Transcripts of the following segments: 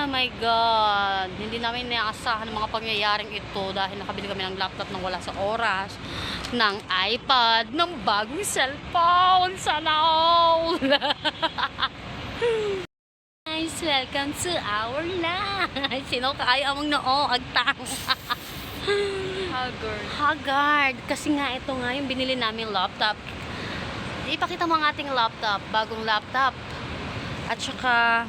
my God. Hindi namin inaasahan ang mga pangyayaring ito dahil nakabili kami ng laptop nang wala sa oras, ng iPad, ng bagong cellphone. Sana all! Guys, welcome to our live. Sino kaya mong noo? Agtang. Haggard. Kasi nga ito nga yung binili namin laptop. Ipakita mo ang ating laptop. Bagong laptop. At saka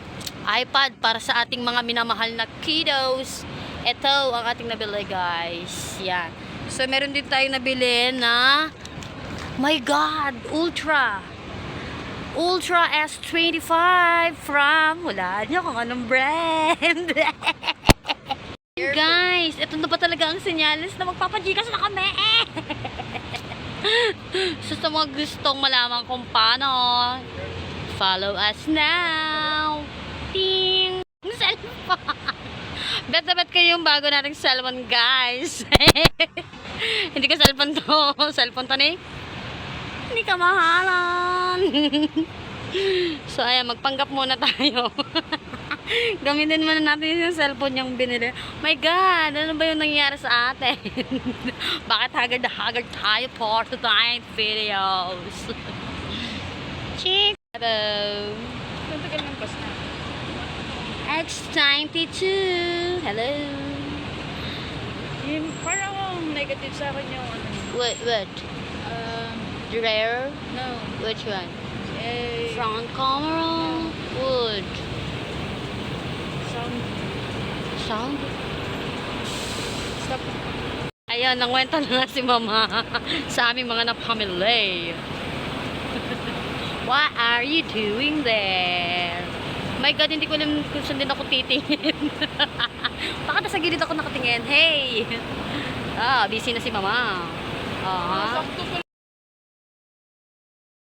iPad para sa ating mga minamahal na kiddos. Ito ang ating nabili, guys. Yan. So, meron din tayo nabili na my God, Ultra S25 from, wala nyo kung anong brand. Guys, ito na ba talaga ang senyales na magpapagikas na kami? So, sa mga gustong malaman kung paano, follow us now. Ting! Cellphone! Bet na bet kayo yung bago nating cellphone, guys. Hindi ka cellphone to. Cellphone to ni? Hindi ka mahalan. So, ayan, magpanggap muna tayo. Gamitin muna natin yung cellphone yung binili. My God, ano ba yung nangyayari sa atin? Bakit haggard na haggard tayo for tonight videos? Chick! Hello! Tagal ng bus na. X92! Hello! Yung parang negative sa akin yung ano. What? The rare? No. Which one? Eh, Front camera? Wood? Sound? stop. Ayun, nangwenta na nga si Mama sa aming mga napamili. What are you doing there? My God, hindi ko alam kung saan din ako titingin. Baka nasa gilid ako nakatingin. Hey! Busy na si Mama. Sakto pala.